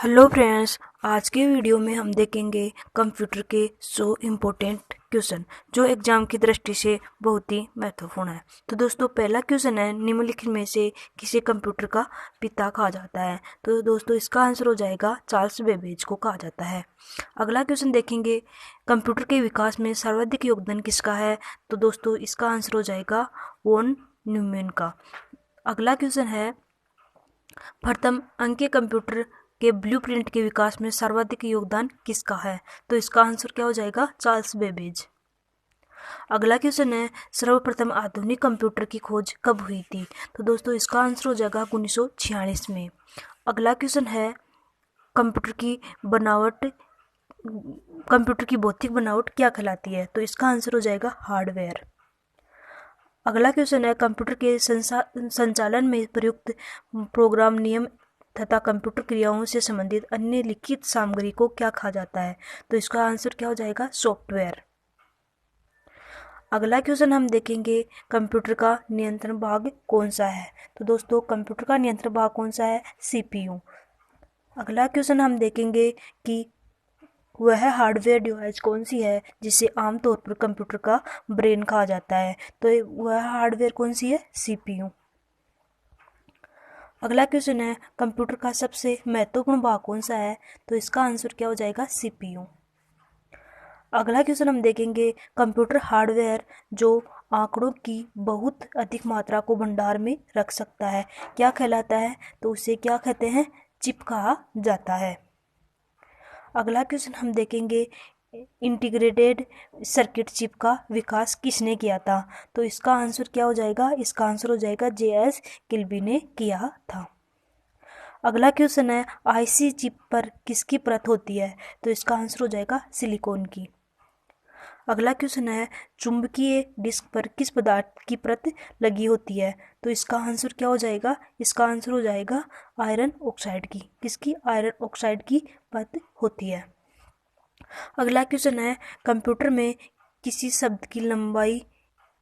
Hello friends, आज के video में हम देखेंगे कंप्यूटर के 100 इम्पोर्टेंट क्वेश्चन जो एग्जाम की दृष्टि से बहुत ही महत्वपूर्ण है। तो दोस्तों, पहला क्वेश्चन है, निम्नलिखित में से किसे कंप्यूटर का पिता कहा जाता है? तो दोस्तों, इसका आंसर हो जाएगा चार्ल्स बेबेज को कहा जाता है। अगला क्वेश्चन देखेंगे, कंप्यूटर के विकास में सर्वाधिक योगदान किसका है? तो दोस्तों, इसका आंसर हो जाएगा वॉन न्यूमैन का। अगला क्वेश्चन है, प्रथम अंकीय कंप्यूटर के ब्लूप्रिंट के विकास में सर्वाधिक योगदान किसका है? तो इसका आंसर क्या हो जाएगा? Charles Babbage. अगला क्वेश्चन है, सर्वप्रथम आधुनिक कंप्यूटर की खोज कब हुई थी? तो दोस्तों, इसका आंसर हो जाएगा 1946 में। अगला क्वेश्चन है, कंप्यूटर की बनावट कंप्यूटर की भौतिक बनावट क्या कहलाती है? तो इसका आंसर हो जाएगा हार्डवेयर। अगला क्वेश्चन है, कंप्यूटर के संचालन में प्रयुक्त प्रोग्राम, नियम तथा कंप्यूटर क्रियाओं से संबंधित अन्य लिखित सामग्री को क्या कहा जाता है? तो इसका आंसर क्या हो जाएगा? सॉफ्टवेयर। अगला क्वेश्चन हम देखेंगे, कंप्यूटर का नियंत्रण भाग कौन सा है? तो दोस्तों, कंप्यूटर का नियंत्रण भाग कौन सा है? सीपीयू। अगला क्वेश्चन हम देखेंगे कि वह हार्डवेयर डिवाइस कौन सी है जिसे आमतौर पर कंप्यूटर का ब्रेन कहा जाता है? तो वह हार्डवेयर कौन सी है? सीपीयू। अगला क्वेश्चन है, कंप्यूटर का सबसे महत्वपूर्ण भाग कौन सा है? तो इसका आंसर क्या हो जाएगा? सीपीयू। अगला क्वेश्चन हम देखेंगे, कंप्यूटर हार्डवेयर जो आंकड़ों की बहुत अधिक मात्रा को भंडार में रख सकता है, क्या कहलाता है? तो उसे क्या कहते हैं? चिप कहा जाता है। अगला क्वेश्चन हम देखेंगे, इंटीग्रेटेड सर्किट चिप का विकास किसने किया था? तो इसका आंसर क्या हो जाएगा? इसका आंसर हो जाएगा जे.एस. किल्बी ने किया था। अगला क्वेश्चन है, आईसी चिप पर किसकी परत होती है? तो इसका आंसर हो जाएगा सिलिकॉन की। अगला क्वेश्चन है, चुंबकीय डिस्क पर किस पदार्थ की परत लगी होती है? तो इसका आंसर क्या हो जाएगा? इसका आंसर हो जाएगा आयरन ऑक्साइड की। किसकी? आयरन ऑक्साइड की परत होती है। अगला क्वेश्चन है, कंप्यूटर में किसी शब्द की लंबाई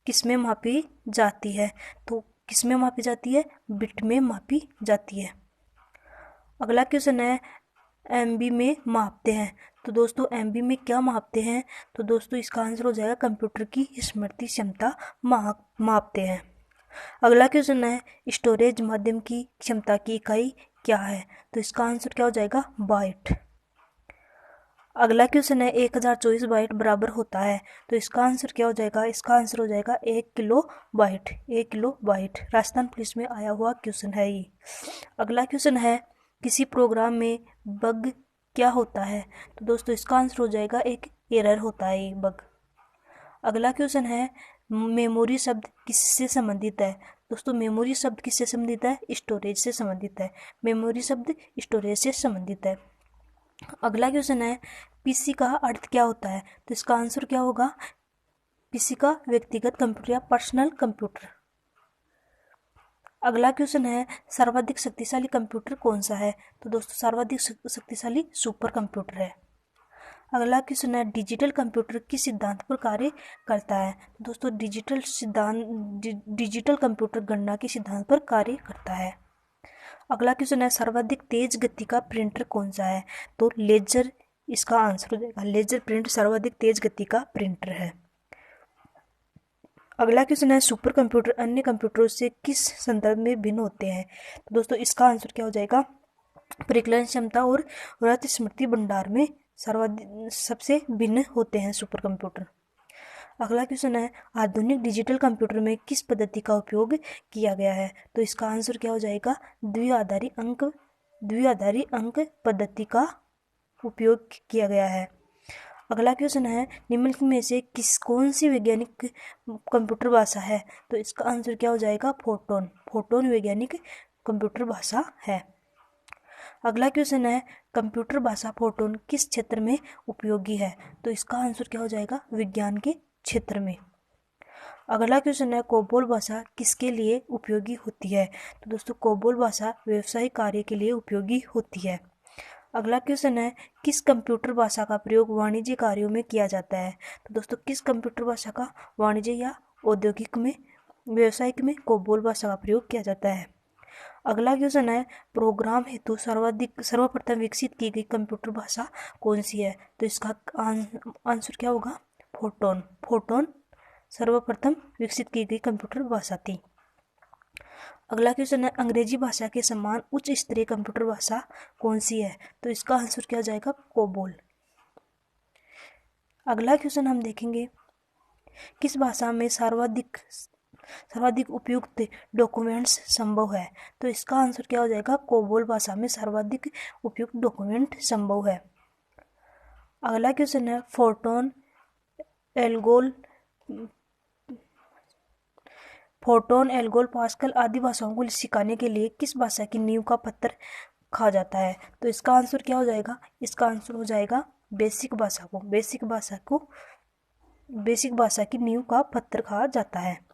किस में मापी जाती है? तो किस में मापी जाती है? बिट में मापी जाती है। अगला क्वेश्चन है, एमबी में मापते हैं। तो दोस्तों, एमबी में क्या मापते हैं? तो दोस्तों, इसका आंसर हो जाएगा कंप्यूटर की स्मृति क्षमता मापते हैं। अगला क्वेश्चन है, स्टोरेज माध्यम की क्षमता की इकाई क्या है? तो इसका आंसर क्या हो जाएगा? बाइट। अगला क्वेश्चन है, 1024 बाइट बराबर होता है। तो इसका आंसर क्या हो जाएगा? इसका आंसर हो जाएगा 1 kilo byte. 1 kilo byte Rajasthan police में आया हुआ क्वेश्चन है ये। अगला क्वेश्चन है, किसी प्रोग्राम में बग क्या होता है? तो दोस्तों, इसका आंसर हो जाएगा एक एरर होता है ये बग। अगला क्वेश्चन है, मेमोरी शब्द किससे संबंधित है? दोस्तों, मेमोरी शब्द किससे संबंधित है? स्टोरेज से संबंधित है। मेमोरी शब्द स्टोरेज से संबंधित है। अगला क्वेश्चन है, पीसी का अर्थ क्या होता है? तो इसका आंसर क्या होगा? पीसी का व्यक्तिगत कंप्यूटर या पर्सनल कंप्यूटर। अगला क्वेश्चन है, सर्वाधिक शक्तिशाली कंप्यूटर कौन सा है? तो दोस्तों, सर्वाधिक शक्तिशाली सुपर कंप्यूटर है। अगला क्वेश्चन है, डिजिटल कंप्यूटर किस सिद्धांत पर कार्य करता है? तो दोस्तों, डिजिटल कंप्यूटर गणना के सिद्धांत पर कार्य करता है। अगला क्वेश्चन है, सर्वाधिक तेज गति का प्रिंटर कौन सा है? तो लेजर इसका आंसर हो जाएगा। लेजर प्रिंट सर्वाधिक तेज गति का प्रिंटर है। अगला क्वेश्चन है, सुपर कंप्यूटर अन्य कंप्यूटरों से किस संदर्भ में भिन्न होते हैं? तो दोस्तों, इसका आंसर क्या हो जाएगा? परिकलन क्षमता और वृहत स्मृति भंडार में सबसे भिन्न होते हैं सुपर कंप्यूटर। अगला क्वेश्चन है, आधुनिक डिजिटल कंप्यूटर में किस पद्धति का उपयोग किया गया है? तो इसका आंसर क्या हो जाएगा? द्विआधारी अंक पद्धति का उपयोग किया गया है। अगला क्वेश्चन है, निम्नलिखित में से कौन सी वैज्ञानिक कंप्यूटर भाषा है? तो इसका आंसर क्या हो जाएगा? फोटोन। फोटोन वैज्ञानिक कंप्यूटर भाषा है। अगला क्वेश्चन है, कंप्यूटर भाषा फोटोन किस क्षेत्र में उपयोगी है? तो इसका आंसर क्या हो जाएगा? विज्ञान के क्षेत्र में। अगला क्वेश्चन है, कोबोल भाषा किसके लिए उपयोगी होती है? तो दोस्तों, कोबोल भाषा व्यवसायिक कार्य के लिए उपयोगी होती है। अगला क्वेश्चन है, किस कंप्यूटर भाषा का प्रयोग वाणिज्य कार्यों में किया जाता है? तो दोस्तों, किस कंप्यूटर भाषा का वाणिज्य या औद्योगिक में, व्यवसायिक में कोबोल भाषा का प्रयोग किया जाता है? अगला क्वेश्चन है, प्रोग्राम हेतु सर्वप्रथम विकसित की गई कंप्यूटर भाषा कौन सी है? तो इसका आंसर क्या होगा? फोटोन। फोटोन सर्वप्रथम विकसित की गई कंप्यूटर भाषा थी। अगला क्वेश्चन है, अंग्रेजी भाषा के समान उच्च स्तरीय कंप्यूटर भाषा कौन सी है? तो इसका आंसर क्या हो जाएगा? कोबोल। अगला क्वेश्चन हम देखेंगे, किस भाषा में सर्वाधिक उपयुक्त डॉक्यूमेंट्स संभव है? तो इसका आंसर क्या हो जाएगा? कोबोल भाषा में सर्वाधिक उपयुक्त डॉक्यूमेंट संभव है। अगला क्वेश्चन है, फोर्टोन, एल्गोल, पास्कल आदि भाषाओं को सिखाने के लिए किस भाषा की नींव का पत्थर कहा जाता है? तो इसका आंसर क्या हो जाएगा? इसका आंसर हो जाएगा बेसिक भाषा को। बेसिक भाषा की नींव का पत्थर कहा जाता है।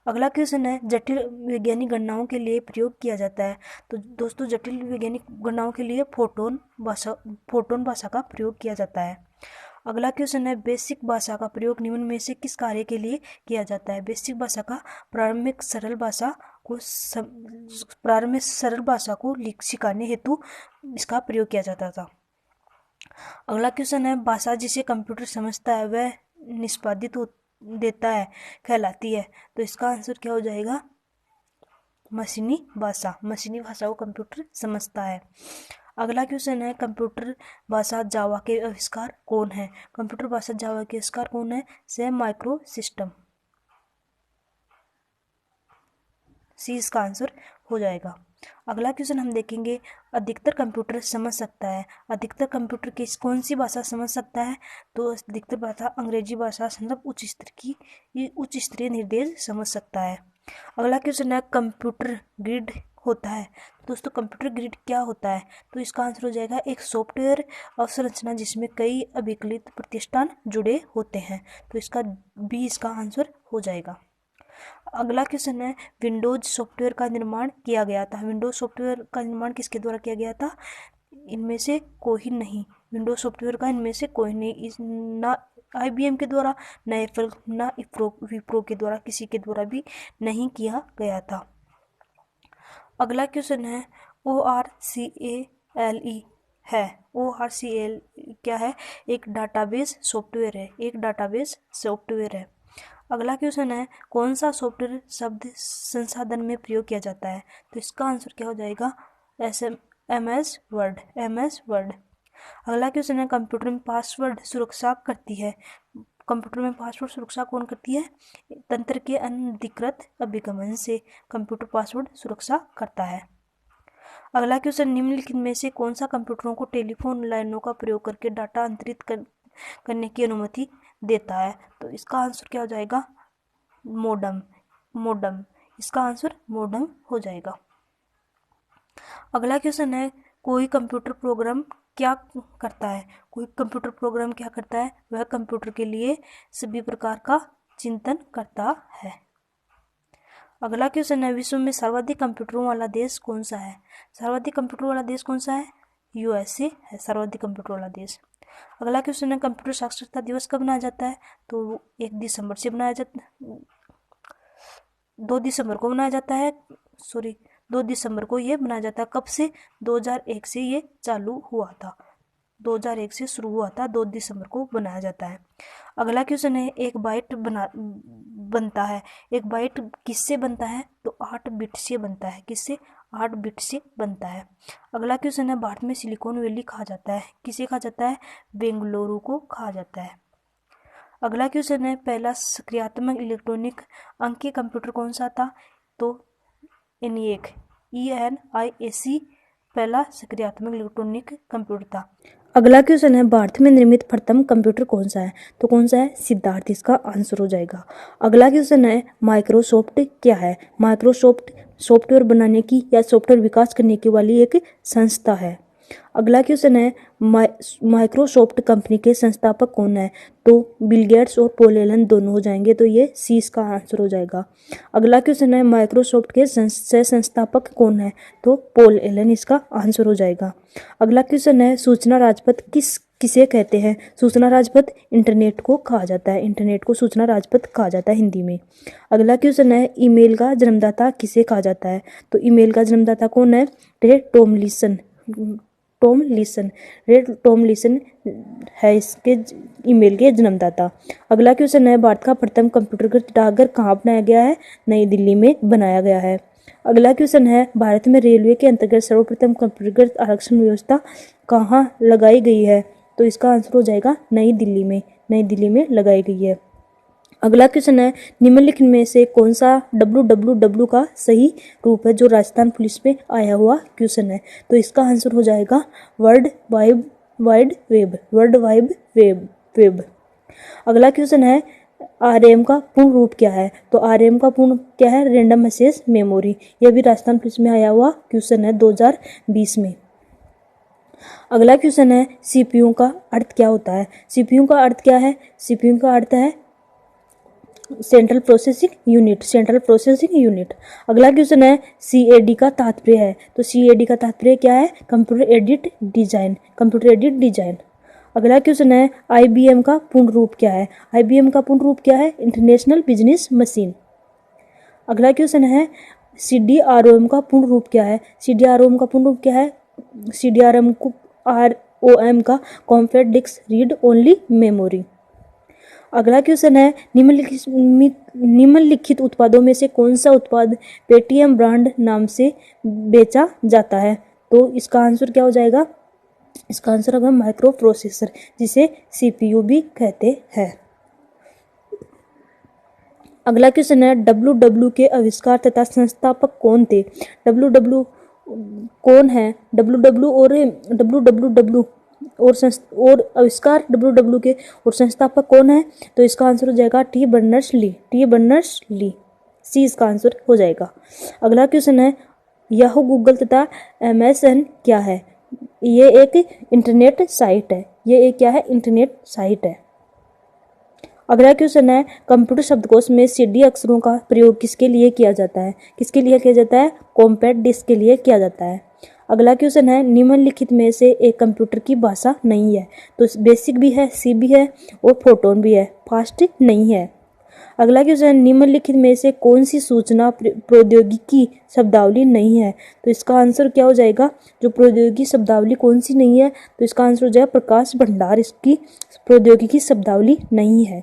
अगला क्वेश्चन है, जटिल वैज्ञानिक गणनाओं के लिए प्रयोग किया जाता है। तो दोस्तों, जटिल वैज्ञानिक गणनाओं के लिए फोटोन भाषा का प्रयोग किया जाता है। अगला क्वेश्चन है, बेसिक भाषा का प्रयोग निम्न में से किस कार्य के लिए किया जाता है? बेसिक भाषा का प्रारंभिक सरल भाषा को सिखाने हेतु इसका प्रयोग किया जाता था। अगला क्वेश्चन है, भाषा जिसे कंप्यूटर समझता है वह निष्पादित देता है कहलाती है। तो इसका आंसर क्या हो जाएगा? मशीनी भाषा को कंप्यूटर समझता है। अगला क्वेश्चन है, कंप्यूटर भाषा जावा के आविष्कार कौन है? कंप्यूटर भाषा जावा के आविष्कार कौन है? Sam micro system. सी इसका आंसर हो जाएगा। अगला क्वेश्चन हम देखेंगे, अधिकतर कंप्यूटर समझ सकता है। अधिकतर कंप्यूटर कौन सी भाषा समझ सकता है? तो अधिकतर भाषा अंग्रेजी भाषा मतलब उच्च स्तरीय निर्देश समझ सकता है। अगला क्वेश्चन है, कंप्यूटर ग्रिड होता है। दोस्तों, कंप्यूटर ग्रिड क्या होता है? तो इसका आंसर हो जाएगा एक सॉफ्टवेयर अवसंरचना जिसमें कई अभिकलित प्रतिष्ठान जुड़े होते हैं। तो इसका आंसर हो जाएगा। अगला क्वेश्चन है, विंडोज सॉफ्टवेयर का निर्माण किया गया था। विंडोज सॉफ्टवेयर का निर्माण किसके द्वारा किया गया था? इनमें से कोई नहीं। विंडोज सॉफ्टवेयर का इनमें से कोई नहीं, ना IBM के द्वारा, ना एप्पल, ना विप्रो के द्वारा, किसी के द्वारा भी नहीं किया गया था। अगला क्वेश्चन है, ORCALE है। ORCALE क्या है? एक डाटाबेस सॉफ्टवेयर है। अगला क्वेश्चन है, कौन सा सॉफ्टवेयर शब्द संसाधन में प्रयोग किया जाता है? तो इसका आंसर क्या हो जाएगा? MS word. अगला क्वेश्चन है, कंप्यूटर में पासवर्ड सुरक्षा करती है। कंप्यूटर में पासवर्ड सुरक्षा कौन करती है? तंत्र के अनधिकृत अभिगमन से कंप्यूटर पासवर्ड सुरक्षा करता है। अगला क्वेश्चन, निम्नलिखित में से कौन सा कंप्यूटरों को टेलीफोन लाइनों का प्रयोग करके डाटा अंतरित करने की अनुमति देता है? तो इसका आंसर क्या हो जाएगा? मोडम। इसका आंसर मोडम हो जाएगा। अगला क्वेश्चन है, कोई कंप्यूटर प्रोग्राम क्या करता है? वह कंप्यूटर के लिए सभी प्रकार का चिंतन करता है। अगला क्वेश्चन है, विश्व में सर्वाधिक कंप्यूटरों वाला देश कौन सा है? USA है सर्वाधिक कंप्यूटर वाला देश। अगला क्वेश्चन है, कंप्यूटर साक्षरता दिवस कब मनाया जाता है? तो 1 दिसंबर से मनाया जाता है। 2 दिसंबर को मनाया जाता है। 2 दिसंबर को ये मनाया जाता है। कब से? 2001 से ये चालू हुआ था। 2001 से शुरू हुआ था, 2 दिसंबर को बनाया जाता है। अगला क्वेश्चन है, एक बाइट बनता है। एक बाइट किससे बनता है? तो 8 बिट से बनता है। किससे? 8 बिट से बनता है। अगला क्वेश्चन है, भारत में सिलिकॉन वैली कहा जाता है। किसे कहा जाता है? बेंगलुरु को कहा जाता है। अगला क्वेश्चन है, पहला सक्रियात्मक इलेक्ट्रॉनिक अंकीय कंप्यूटर कौन सा था? तो ENIAC पहला सक्रियात्मक इलेक्ट्रॉनिक कंप्यूटर था। अगला क्वेश्चन है, भारत में निर्मित प्रथम कंप्यूटर कौन सा है? तो कौन सा है? सिद्धार्थ इसका आंसर हो जाएगा। अगला क्वेश्चन है, माइक्रोसॉफ्ट क्या है? माइक्रोसॉफ्ट सॉफ्टवेयर बनाने की या सॉफ्टवेयर विकास करने की वाली एक संस्था है। अगला क्वेश्चन है माइक्रोसॉफ्ट कंपनी के संस्थापक कौन है? तो बिल गेट्स और पॉल एलन दोनों हो जाएंगे, तो ये सी इसका आंसर हो जाएगा। अगला क्वेश्चन है माइक्रोसॉफ्ट के सह संस्थापक कौन है? तो पॉल एलन इसका आंसर हो जाएगा। अगला क्वेश्चन है सूचना राजपथ किसे कहते हैं? सूचना राजपथ इंटरनेट को कहा जाता है, इंटरनेट को सूचना राजपथ कहा जाता है हिंदी में। अगला क्वेश्चन है ईमेल का जन्मदाता किसे कहा जाता है? तो ईमेल का जन्मदाता कौन है? रे टॉमलिंसन है इसके ईमेल के जन्मदाता। अगला क्वेश्चन है भारत का प्रथम कंप्यूटरकृत डाकघर कहाँ बनाया गया है? नई दिल्ली में बनाया गया है। अगला क्वेश्चन है भारत में रेलवे के अंतर्गत सर्वप्रथम कंप्यूटरकृत आरक्षण व्यवस्था कहाँ लगाई गई है? तो इसका आंसर हो जाएगा नई दिल्ली में लगाई गई है। अगला क्वेश्चन है निम्नलिखित में से कौन सा www का सही रूप है जो राजस्थान पुलिस में आया हुआ क्वेश्चन है? तो इसका आंसर हो जाएगा वर्ल्ड वाइड वेब। अगला क्वेश्चन है आरएम का पूर्ण रूप क्या है? तो आरएम का पूर्ण क्या है? Random access memory. यह भी राजस्थान पुलिस में आया हुआ क्वेश्चन है 2020 में। अगला क्वेश्चन है सीपीयू का अर्थ क्या होता है? सीपीयू का अर्थ क्या है? सीपीयू का अर्थ है सेंट्रल प्रोसेसिंग यूनिट। अगला क्वेश्चन है सीएडी का तात्पर्य है? तो सीएडी का तात्पर्य क्या है? Computer aided design. अगला क्वेश्चन है आईबीएम का पूर्ण रूप क्या है? आईबीएम का पूर्ण रूप क्या है? International business machine. अगला क्वेश्चन है सीडीआरओएम का पूर्ण रूप क्या है? सीडीआरओएम का पूर्ण रूप क्या है? सीडीआरओएम का compact disc read only memory. अगला क्वेश्चन है निम्नलिखित उत्पादों में से कौन सा उत्पाद पेटीएम ब्रांड नाम से बेचा जाता है? तो इसका आंसर क्या हो जाएगा? इसका आंसर होगा माइक्रो प्रोसेसर, जिसे सीपीयू भी कहते हैं। अगला क्वेश्चन है डब्ल्यू के आविष्कार तथा संस्थापक कौन थे? डब्ल्यू कौन है? डब्ल्यू और आविष्कार डब्ल्यू के और संस्थापक कौन है? तो इसका आंसर हो जाएगा टी बर्नर्स ली। सी इसका आंसर हो जाएगा। अगला क्वेश्चन है याहू गूगल तथा एमएसएन क्या है? ये एक इंटरनेट साइट है। अगला क्वेश्चन है कंप्यूटर शब्दकोश में सीडी अक्षरों का प्रयोग किसके लिए किया जाता है? कॉम्पैक्ट डिस्क के लिए किया जाता है। अगला क्वेश्चन है निम्नलिखित में से एक कंप्यूटर की भाषा नहीं है? तो बेसिक भी है, सी भी है और फोटोन भी है, फास्ट नहीं है। अगला क्वेश्चन निम्नलिखित में से कौन सी सूचना प्रौद्योगिकी शब्दावली नहीं है? तो इसका आंसर क्या हो जाएगा? जो प्रौद्योगिकी शब्दावली कौन सी नहीं है? तो इसका आंसर हो जाएगा प्रकाश भंडार, इसकी प्रौद्योगिकी शब्दावली नहीं है।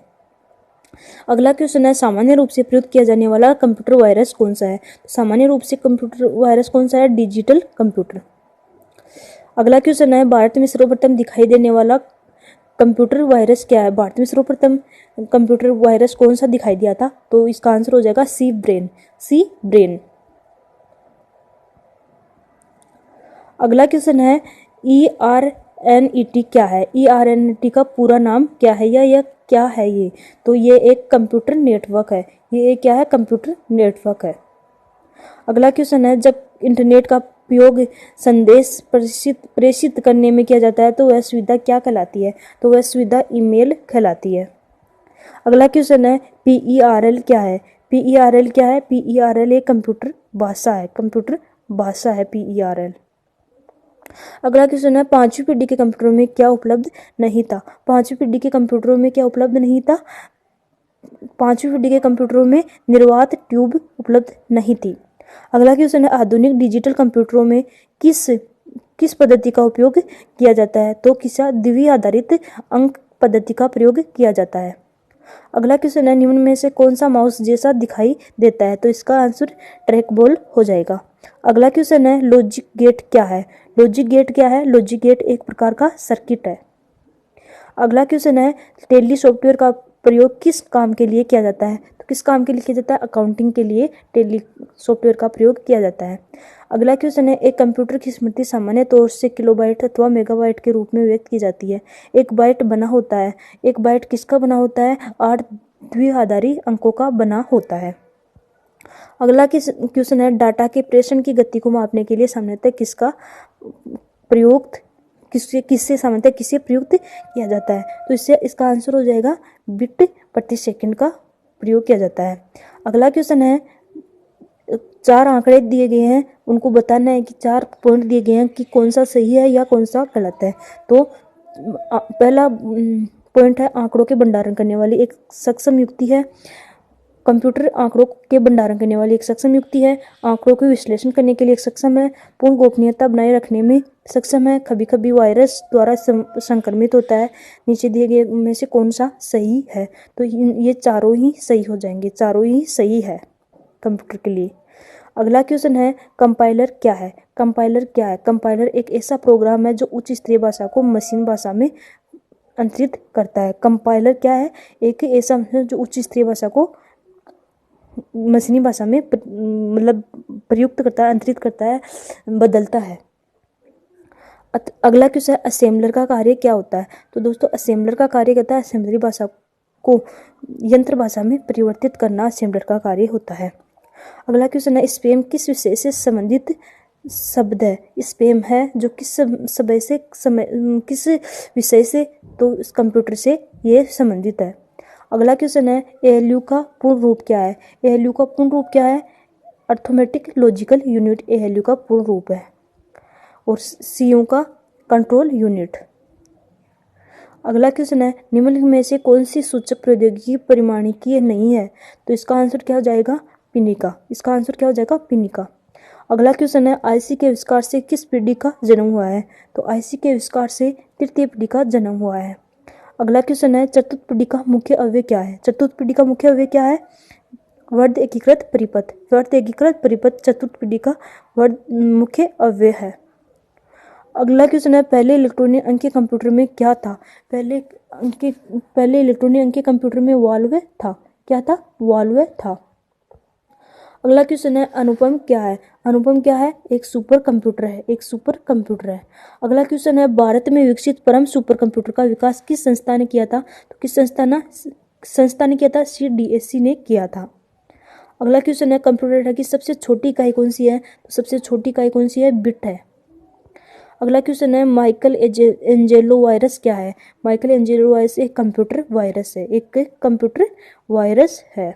अगला क्वेश्चन है सामान्य रूप से प्रयुक्त किया जाने वाला कंप्यूटर वायरस कौन सा है? सामान्य रूप से कंप्यूटर वायरस कौन सा है? Digital computer. अगला क्वेश्चन है भारत में सर्वप्रथम दिखाई देने वाला कंप्यूटर वायरस क्या है? भारत में सर्वप्रथम कंप्यूटर वायरस कौन सा दिखाई दिया था? तो इसका आंसर हो जाएगा सी ब्रेन। अगला क्वेश्चन है ERNET क्या है? ERNET का पूरा नाम क्या है या क्या है ये? तो ये एक कंप्यूटर नेटवर्क है। कंप्यूटर नेटवर्क है। अगला क्वेश्चन है जब इंटरनेट का उपयोग संदेश प्रेषित करने में किया जाता है तो वह सुविधा क्या कहलाती है? तो वह सुविधा ईमेल कहलाती है। अगला क्वेश्चन है PERL क्या है? PERL एक कंप्यूटर भाषा है PERL। अगला क्वेश्चन है पांचवी पीढ़ी के कंप्यूटरों में क्या उपलब्ध नहीं था? पांचवी पीढ़ी के कंप्यूटरों में निर्वात ट्यूब उपलब्ध नहीं थी। अगला क्वेश्चन है आधुनिक डिजिटल कंप्यूटरों में किस पद्धति का उपयोग किया जाता है? तो द्वितीय आधारित अंक पद्धति का प्रयोग किया जाता है। अगला क्वेश्चन है निम्न में से कौन सा माउस जैसा दिखाई देता है? तो इसका आंसर ट्रैक बॉल हो जाएगा। अगला क्वेश्चन है लॉजिक गेट क्या है? लॉजिक गेट एक प्रकार का सर्किट है। अगला क्वेश्चन है टेली सॉफ्टवेयर का प्रयोग किस काम के लिए किया जाता है? तो किस काम के लिए किया जाता है? अकाउंटिंग के लिए टेली सॉफ्टवेयर का प्रयोग किया जाता है। अगला क्वेश्चन है एक कंप्यूटर की स्मृति सामान्य तौर से किलोबाइट अथवा मेगाबाइट के रूप में व्यक्त की जाती है। एक बाइट किसका बना होता है? 8 द्विआधारी अंकों का बना होता है। अगला क्वेश्चन है डाटा के प्रेषण की गति को मापने के लिए सामान्यतः किसका प्रयुक्त किससे सामान्यतः किसे प्रयुक्त किया जाता है? तो इससे इसका आंसर हो जाएगा बिट प्रति सेकंड का प्रयोग किया जाता है। अगला क्वेश्चन है, 4 आंकड़े दिए गए हैं, उनको बताना है कि 4 पॉइंट दिए गए हैं कि कौन सा सही है या कौन सा गलत है। तो पहला पॉइंट है, आंकड़ों के भंडारण करने वाली एक सक्षम युक्ति है। कंप्यूटर आंकड़ों के भंडारण करने वाली एक सक्षम युक्ति है। आंकड़ों के विश्लेषण करने के लिए एक सक्षम है। पूर्ण गोपनीयता बनाए रखने में सक्षम है। कभी कभी वायरस द्वारा संक्रमित होता है। नीचे दिए गए में से कौन सा सही है? तो ये चारों ही सही हो जाएंगे, चारों ही सही है कंप्यूटर के लिए। अगला क्वेश्चन है, कंपाइलर क्या है? कंपाइलर क्या है? कंपाइलर एक ऐसा प्रोग्राम है जो उच्च स्तरीय भाषा को मशीन भाषा में अंतरित करता है। कंपाइलर क्या है? एक ऐसा जो उच्च स्तरीय भाषा को मशीनी भाषा में मतलब प्रयुक्त करता है, अंतरित करता है, बदलता है। अगला क्वेश्चन है, असेंबलर का कार्य क्या होता है? तो दोस्तों असेंबलर का कार्य करता है असेंबली भाषा को यंत्र भाषा में परिवर्तित करना असेंबलर का कार्य होता है। अगला क्वेश्चन है, स्पैम किस विषय से संबंधित शब्द है? स्पैम है जो किस विषय से? तो इस कंप्यूटर से ये संबंधित है। अगला क्वेश्चन है, एएलयू का पूर्ण रूप क्या है? एएलयू का पूर्ण रूप क्या है? अर्थमेटिक लॉजिकल यूनिट एएलयू का पूर्ण रूप है। और सीयू का कंट्रोल यूनिट। अगला क्वेश्चन है, निम्नलिखित में से कौन सी सूचक प्रौद्योगिकी परिमाणिकीय नहीं है? तो इसका आंसर क्या हो जाएगा? पिनिका। इसका आंसर क्या हो जाएगा? पिनिका। अगला क्वेश्चन है, आईसी के आविष्कार से किस पीढ़ी का जन्म हुआ है? तो आईसी के आविष्कार से तृतीय पीढ़ी का जन्म हुआ है। अगला क्वेश्चन है, चतुर्थ पीढ़ी का मुख्य अवयव क्या है? चतुर्थ पीढ़ी का मुख्य अवयव क्या है? वर्ध एकीकृत परिपथ। वर्ध एकीकृत परिपथ चतुर्थ पीढ़ी का मुख्य अवयव है। अगला क्वेश्चन है, पहले इलेक्ट्रॉनिक अंकीय कंप्यूटर में क्या था? पहले इलेक्ट्रॉनिक अंकीय कंप्यूटर में वाल्व था। क्या था? वाल्व था। अगला क्वेश्चन है, अनुपम क्या है? अनुपम क्या है? एक सुपर कंप्यूटर है। एक सुपर कंप्यूटर है। अगला क्वेश्चन है, भारत में विकसित परम सुपर कंप्यूटर का विकास किस संस्था ने किया था? तो किस संस्था ने किया था? CDSC ने किया था। अगला क्वेश्चन है, कंप्यूटर डेटा की सबसे छोटी इकाई कौन सी है? तो सबसे छोटी इकाई कौन सी है? बिट है। अगला क्वेश्चन है, माइकल एंजेलो वायरस क्या है? माइकल एंजेलो वायरस एक कंप्यूटर वायरस है। एक कंप्यूटर वायरस है।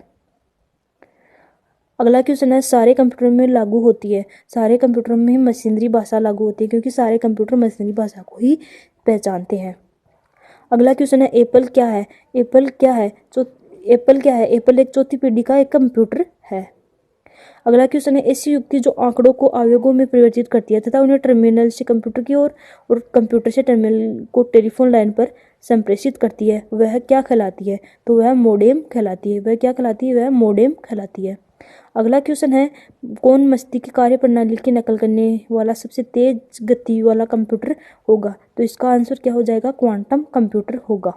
अगला क्वेश्चन है, सारे कंप्यूटर में लागू होती है? सारे कंप्यूटर में मशीनरी भाषा लागू होती है, क्योंकि सारे कंप्यूटर मशीनरी भाषा को ही पहचानते हैं। अगला क्वेश्चन है, एप्पल क्या है? एप्पल क्या है? एप्पल क्या है? एप्पल एक चौथी पीढ़ी का एक कंप्यूटर है। अगला क्वेश्चन है, ऐसी युक्ति जो आंकड़ों को आवेगों में परिवर्तित करती है तथा उन्हें टर्मिनल से कंप्यूटर की ओर और कंप्यूटर से टर्मिनल को टेलीफोन लाइन पर संप्रेषित करती है, वह क्या कहलाती है? तो वह मोडेम कहलाती है। वह क्या कहलाती है? वह मोडेम कहलाती है। अगला क्वेश्चन है, कौन मस्तिष्क कार्य प्रणाली की नकल करने वाला सबसे तेज गति वाला कंप्यूटर होगा? तो इसका आंसर क्या हो जाएगा? क्वांटम कंप्यूटर होगा।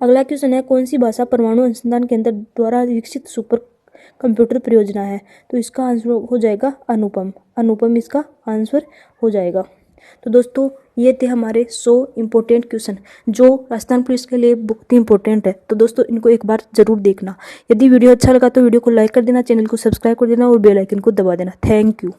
अगला क्वेश्चन है, कौन सी भाषा परमाणु अनुसंधान केंद्र द्वारा विकसित सुपर कंप्यूटर परियोजना है? तो इसका आंसर हो जाएगा अनुपम। अनुपम इसका आंसर हो जाएगा। तो दोस्तों ये थे हमारे 100 इम्पोर्टेंट क्वेश्चन जो राजस्थान पुलिस के लिए बहुत ही इंपॉर्टेंट है। तो दोस्तों इनको एक बार जरूर देखना। यदि वीडियो अच्छा लगा तो वीडियो को लाइक कर देना, चैनल को सब्सक्राइब कर देना और बेल आइकन को दबा देना। Thank you.